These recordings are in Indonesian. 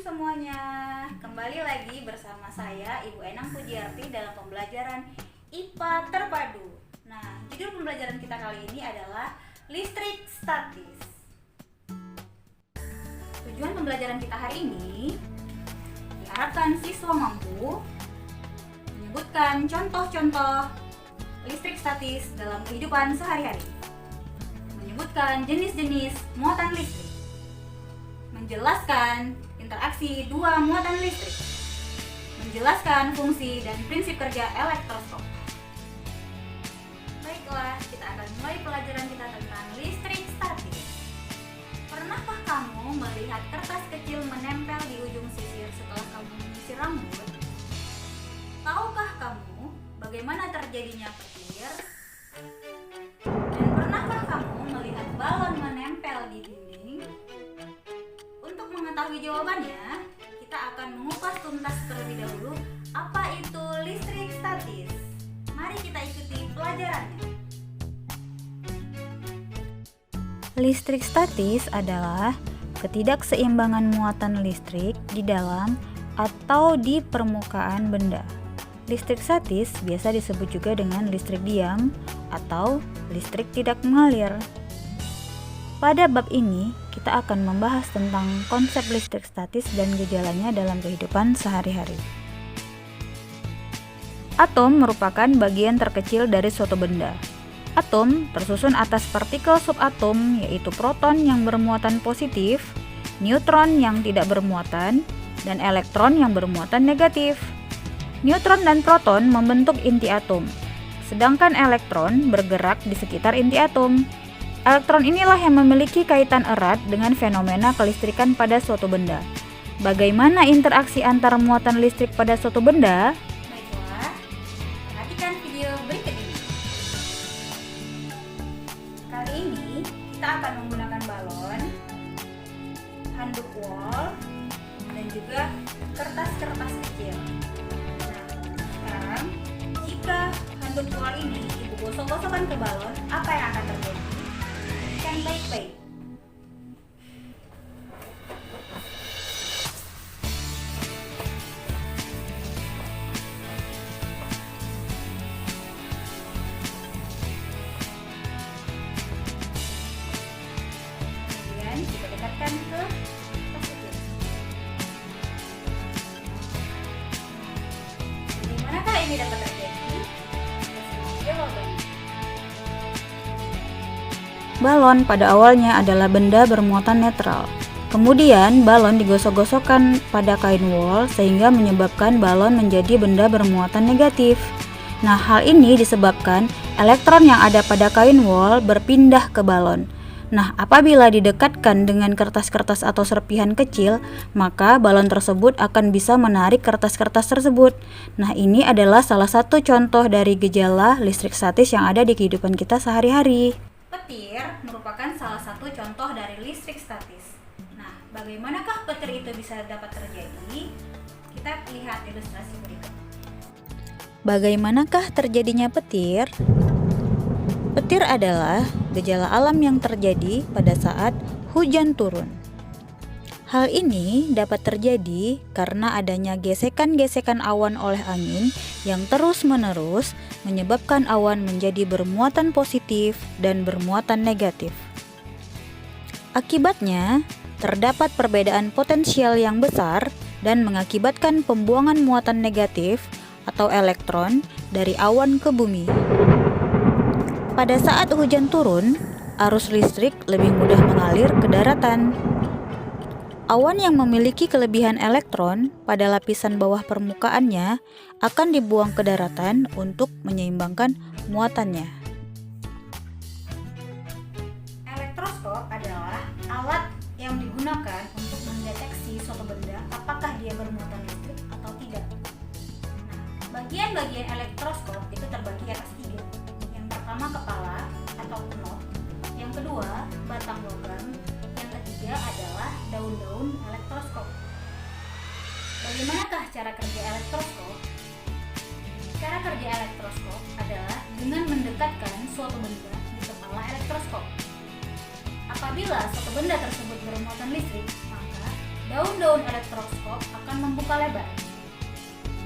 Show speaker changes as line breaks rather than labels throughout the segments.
semuanya, kembali lagi bersama saya Ibu Enang Pujiarti dalam pembelajaran IPA Terpadu. Nah, judul pembelajaran kita kali ini adalah listrik statis. Tujuan pembelajaran kita hari ini diharapkan siswa mampu menyebutkan contoh-contoh listrik statis dalam kehidupan sehari-hari, menyebutkan jenis-jenis muatan listrik, menjelaskan interaksi dua muatan listrik, menjelaskan fungsi dan prinsip kerja elektroskop. Baiklah, kita akan mulai pelajaran kita tentang listrik statis. Pernahkah kamu melihat kertas kecil menempel di ujung sisir setelah kamu menyisir rambut? Tahukah kamu bagaimana terjadinya petir? Dan pernahkah kamu melihat balon menempel di dinding? Untuk mengetahui jawabannya, kita akan mengupas tuntas terlebih dahulu apa itu listrik statis. Mari kita ikuti pelajarannya.
Listrik statis adalah ketidakseimbangan muatan listrik di dalam atau di permukaan benda. Listrik statis biasa disebut juga dengan listrik diam atau listrik tidak mengalir. Pada bab ini, kita akan membahas tentang konsep listrik statis dan gejalanya dalam kehidupan sehari-hari. Atom merupakan bagian terkecil dari suatu benda. Atom tersusun atas partikel subatom, yaitu proton yang bermuatan positif, neutron yang tidak bermuatan, dan elektron yang bermuatan negatif. Neutron dan proton membentuk inti atom, sedangkan elektron bergerak di sekitar inti atom. Elektron inilah yang memiliki kaitan erat dengan fenomena kelistrikan pada suatu benda. Bagaimana interaksi antara muatan listrik pada suatu benda?
Baiklah, perhatikan video berikut ini. Kali ini kita akan menggunakan balon, handuk wol, dan juga kertas-kertas kecil. Nah, sekarang jika handuk wol ini ibu gosok-gosokkan ke balon, apa yang akan terjadi? Baik-baik. Kemudian kita dekatkan ke kertas kecil. Bagaimanakah ini dapat terjadi? Jawabannya.
Balon pada awalnya adalah benda bermuatan netral. Kemudian balon digosok-gosokkan pada kain wol sehingga menyebabkan balon menjadi benda bermuatan negatif. Nah, hal ini disebabkan elektron yang ada pada kain wol berpindah ke balon. Nah, apabila didekatkan dengan kertas-kertas atau serpihan kecil, maka balon tersebut akan bisa menarik kertas-kertas tersebut. Nah, ini adalah salah satu contoh dari gejala listrik statis yang ada di kehidupan kita sehari-hari.
Petir merupakan salah satu contoh dari listrik statis. Nah, bagaimanakah petir itu bisa dapat terjadi? Kita lihat ilustrasi berikut.
Bagaimanakah terjadinya petir? Petir adalah gejala alam yang terjadi pada saat hujan turun. Hal ini dapat terjadi karena adanya gesekan-gesekan awan oleh angin yang terus-menerus menyebabkan awan menjadi bermuatan positif dan bermuatan negatif. Akibatnya, terdapat perbedaan potensial yang besar dan mengakibatkan pembuangan muatan negatif atau elektron dari awan ke bumi. Pada saat hujan turun, arus listrik lebih mudah mengalir ke daratan. Awan yang memiliki kelebihan elektron pada lapisan bawah permukaannya akan dibuang ke daratan untuk menyeimbangkan muatannya.
Elektroskop adalah alat yang digunakan untuk mendeteksi suatu benda apakah dia bermuatan listrik atau tidak. Nah, bagian-bagian elektroskop itu terbagi atas 3. Yang pertama kepala atau knob, yang kedua batang logam, yang ketiga adalah daun-daun elektroskop. Bagaimanakah cara kerja elektroskop? Cara kerja elektroskop adalah dengan mendekatkan suatu benda di kepala elektroskop. Apabila suatu benda tersebut bermuatan listrik, maka daun-daun elektroskop akan membuka lebar.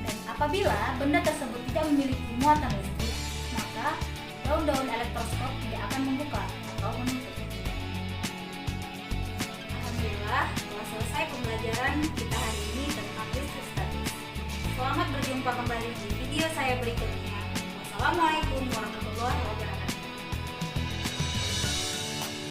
Dan apabila benda tersebut tidak memiliki muatan listrik, maka daun-daun elektroskop tidak akan membuka atau menutup. Alhamdulillah, telah selesai pembelajaran kita hari ini tentang listrik statis. Selamat berjumpa kembali di video saya berikutnya. Wassalamualaikum warahmatullahi wabarakatuh.